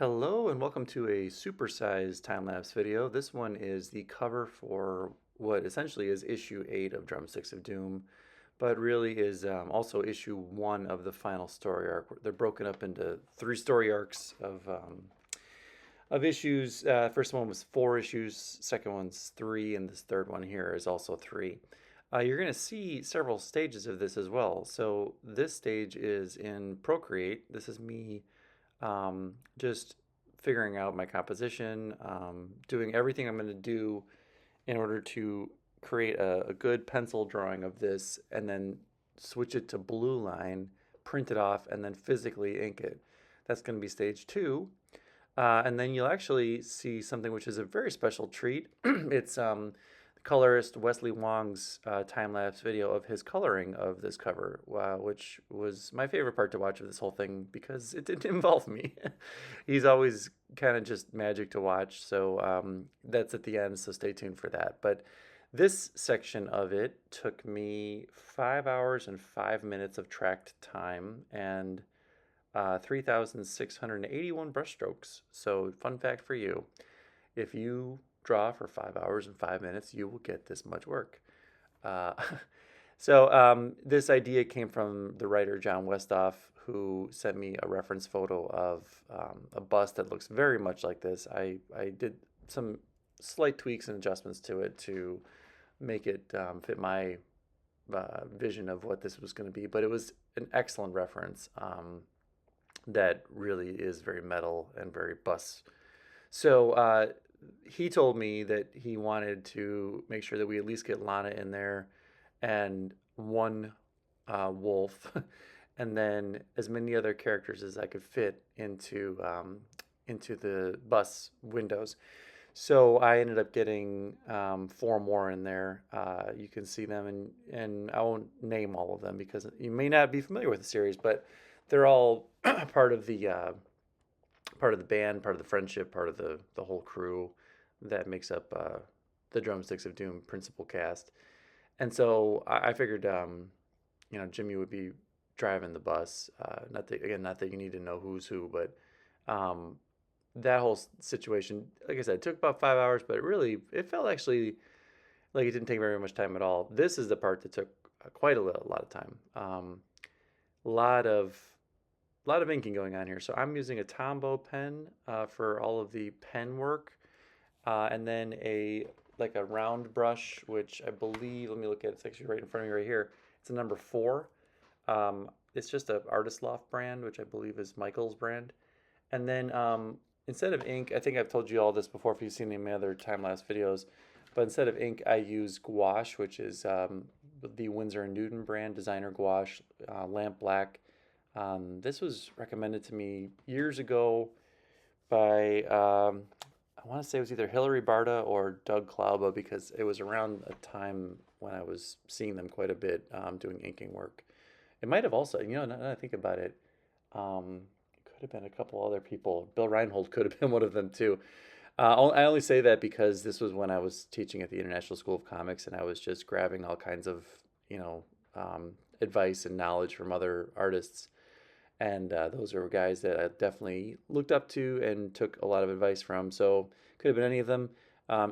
Hello and welcome to a supersized time-lapse video. This one is the cover for what essentially is issue 8 of Drumsticks of Doom, but really is also issue 1 of the final story arc. They're broken up into 3 story arcs of issues. First one was 4 issues, second one's 3, and this third one here is also 3. You're going to see several stages of this as well. So this stage is in Procreate. This is me just figuring out my composition, doing everything I'm going to do in order to create a good pencil drawing of this and then switch it to blue line, print it off, and then physically ink it. That's going to be stage 2. And then you'll actually see something which is a very special treat. It's colorist Wesley Wong's time-lapse video of his coloring of this cover, which was my favorite part to watch of this whole thing because it didn't involve me. He's always kind of just magic to watch, so that's at the end, so stay tuned for that. But this section of it took me 5 hours and 5 minutes of tracked time and 3,681 brushstrokes. So fun fact for you, if you draw for 5 hours and 5 minutes, you will get this much work. Uh, this idea came from the writer Jon Westhoff, who sent me a reference photo of a bust that looks very much like this. I did some slight tweaks and adjustments to it to make it fit my vision of what this was going to be, but it was an excellent reference that really is very metal and very bust. So he told me that he wanted to make sure that we at least get Lana in there and one wolf, and then as many other characters as I could fit into the bus windows. So I ended up getting 4 more in there. You can see them, and I won't name all of them because you may not be familiar with the series, but they're all part of the band, part of the friendship, part of the whole crew that makes up the Drumsticks of Doom principal cast. And so I figured, Jimmy would be driving the bus. Not that you need to know who's who, but that whole situation, like I said, took about 5 hours, but it felt actually like it didn't take very much time at all. This is the part that took quite a lot of time. A lot of inking going on here. So I'm using a Tombow pen for all of the pen work, and then a round brush, which I believe, let me look at it, it's actually right in front of me right here. It's a number 4. It's just a Artist Loft brand, which I believe is Michael's brand. And then instead of ink, I think I've told you all this before if you've seen any of my other time-lapse videos, but instead of ink, I use gouache, which is the Winsor Newton brand, designer gouache, lamp black. This was recommended to me years ago by, I want to say it was either Hilary Barta or Doug Klauba, because it was around a time when I was seeing them quite a bit doing inking work. It might have also, now that I think about it, it could have been a couple other people. Bill Reinhold could have been one of them too. I only say that because this was when I was teaching at the International School of Comics, and I was just grabbing all kinds of, advice and knowledge from other artists. And those are guys that I definitely looked up to and took a lot of advice from. So could have been any of them.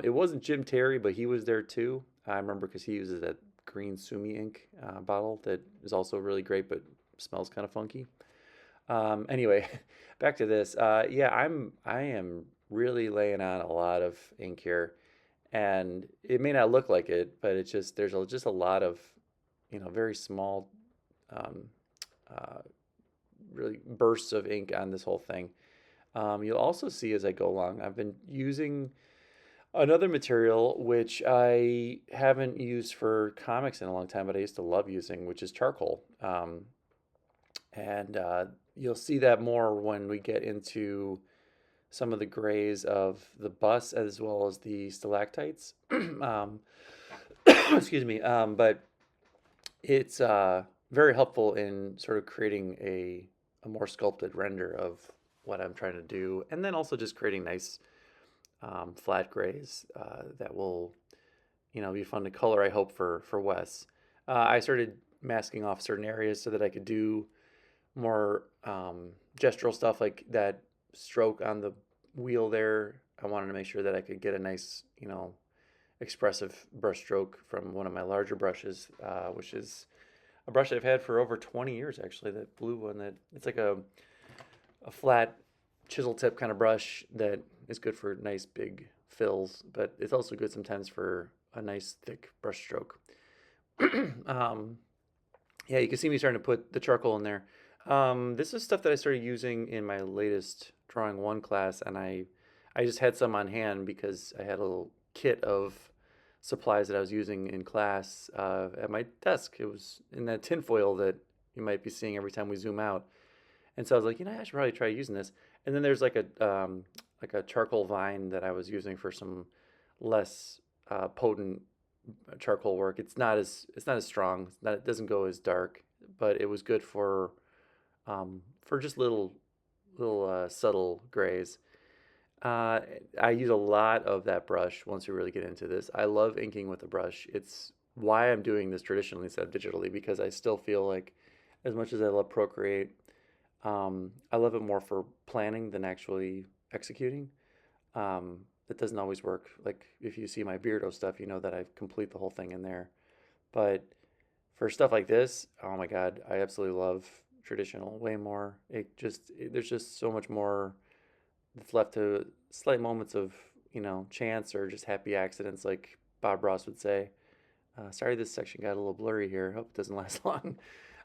It wasn't Jim Terry, but he was there too. I remember because he uses that green Sumi ink bottle that is also really great, but smells kind of funky. Anyway, back to this. I am really laying on a lot of ink here, and it may not look like it, but it's just just a lot of very small um, uh, really bursts of ink on this whole thing. You'll also see as I go along, I've been using another material which I haven't used for comics in a long time, but I used to love using, which is charcoal. And you'll see that more when we get into some of the grays of the bus as well as the stalactites. um, excuse me. But it's very helpful in sort of creating a more sculpted render of what I'm trying to do, and then also just creating nice flat grays that will, be fun to color. I hope for Wes. I started masking off certain areas so that I could do more gestural stuff like that stroke on the wheel there. I wanted to make sure that I could get a nice, expressive brush stroke from one of my larger brushes, which is a brush I've had for over 20 years actually. That blue one, that it's like a flat chisel tip kind of brush that is good for nice big fills, but it's also good sometimes for a nice thick brush stroke. um, yeah, you can see me starting to put the charcoal in there. This is stuff that I started using in my latest Drawing 1 class, and I just had some on hand because I had a little kit of supplies that I was using in class at my desk. It was in that tinfoil that you might be seeing every time we zoom out. And so I was like, I should probably try using this. And then there's like a charcoal vine that I was using for some less potent charcoal work. It's not as strong. It doesn't go as dark, but it was good for just little subtle grays. Uh, I use a lot of that brush once you really get into this. I love inking with a brush. It's why I'm doing this traditionally instead of digitally, because I still feel like, as much as I love Procreate, I love it more for planning than actually executing. It doesn't always work. Like if you see my Beardo stuff, you know that I complete the whole thing in there. But for stuff like this, oh my God, I absolutely love traditional way more. There's just so much more that's left to slight moments of, chance or just happy accidents, like Bob Ross would say. Sorry, this section got a little blurry here. Hope it doesn't last long.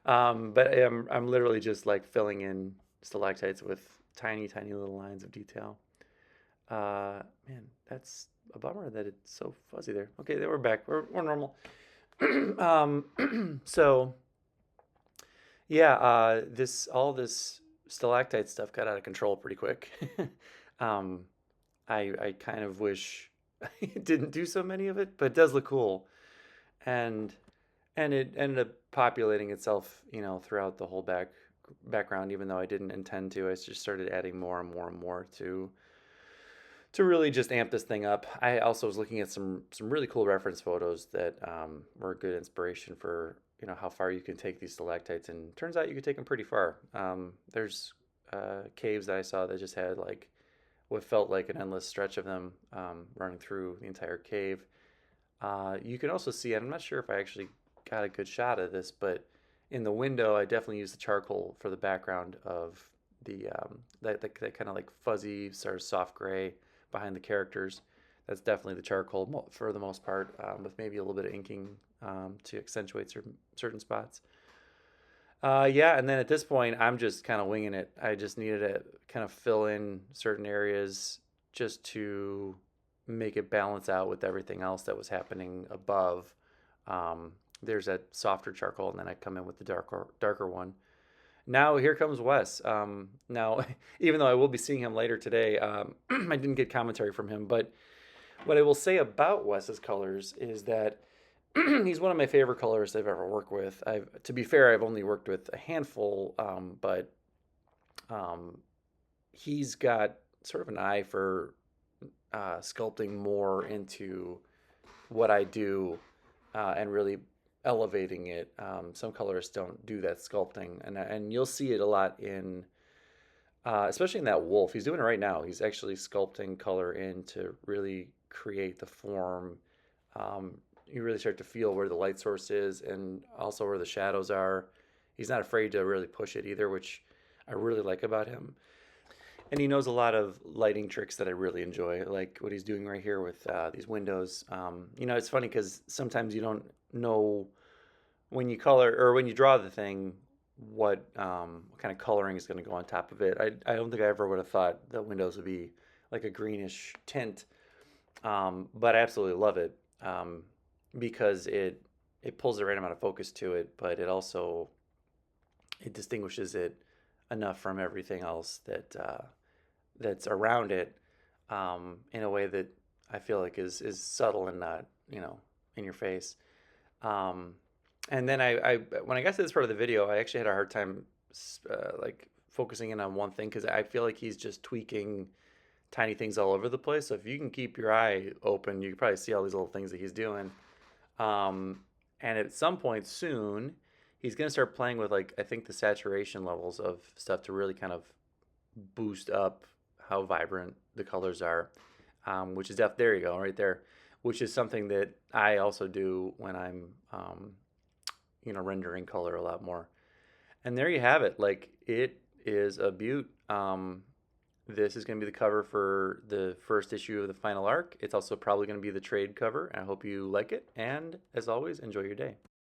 But I'm literally just like filling in stalactites with tiny, tiny little lines of detail. Man, that's a bummer that it's so fuzzy there. Okay, then we're back. We're normal. So yeah, this stalactite stuff got out of control pretty quick. um, I kind of wish I didn't do so many of it, but it does look cool, and it ended up populating itself, throughout the whole background, even though I didn't intend to. I just started adding more and more and more to really just amp this thing up. I also was looking at some really cool reference photos that were a good inspiration for how far you can take these stalactites, and turns out you could take them pretty far. There's caves that I saw that just had like what felt like an endless stretch of them running through the entire cave. You can also see, and I'm not sure if I actually got a good shot of this, but in the window, I definitely used the charcoal for the background of that kind of like fuzzy sort of soft gray behind the characters. That's definitely the charcoal for the most part, with maybe a little bit of inking to accentuate certain spots. Yeah, and then at this point, I'm just kind of winging it. I just needed to kind of fill in certain areas just to make it balance out with everything else that was happening above. There's that softer charcoal, and then I come in with the darker one. Now here comes Wes. Now, even though I will be seeing him later today, I didn't get commentary from him. But what I will say about Wes's colors is that he's one of my favorite colorists I've ever worked with. To be fair, I've only worked with a handful, but um, he's got sort of an eye for sculpting more into what I do and really elevating it. Some colorists don't do that sculpting, and you'll see it a lot in, especially in that wolf. He's doing it right now. He's actually sculpting color in to really create the form. You really start to feel where the light source is and also where the shadows are. He's not afraid to really push it either, which I really like about him. And he knows a lot of lighting tricks that I really enjoy, like what he's doing right here with these windows. It's funny because sometimes you don't know when you color or when you draw the thing what kind of coloring is going to go on top of it. I don't think I ever would have thought the windows would be like a greenish tint, but I absolutely love it because it pulls the right amount of focus to it, but it distinguishes it enough from everything else that's around it in a way that I feel like is subtle and not in your face. And then I when I got to this part of the video, I actually had a hard time like focusing in on one thing because I feel like he's just tweaking tiny things all over the place. So if you can keep your eye open, you can probably see all these little things that he's doing. And at some point soon, he's gonna start playing with, like, I think the saturation levels of stuff to really kind of boost up how vibrant the colors are, which is there you go, right there, which is something that I also do when I'm, rendering color a lot more. And there you have it. Like, it is a beaut. This is going to be the cover for the first issue of the final arc. It's also probably going to be the trade cover. I hope you like it. And as always, enjoy your day.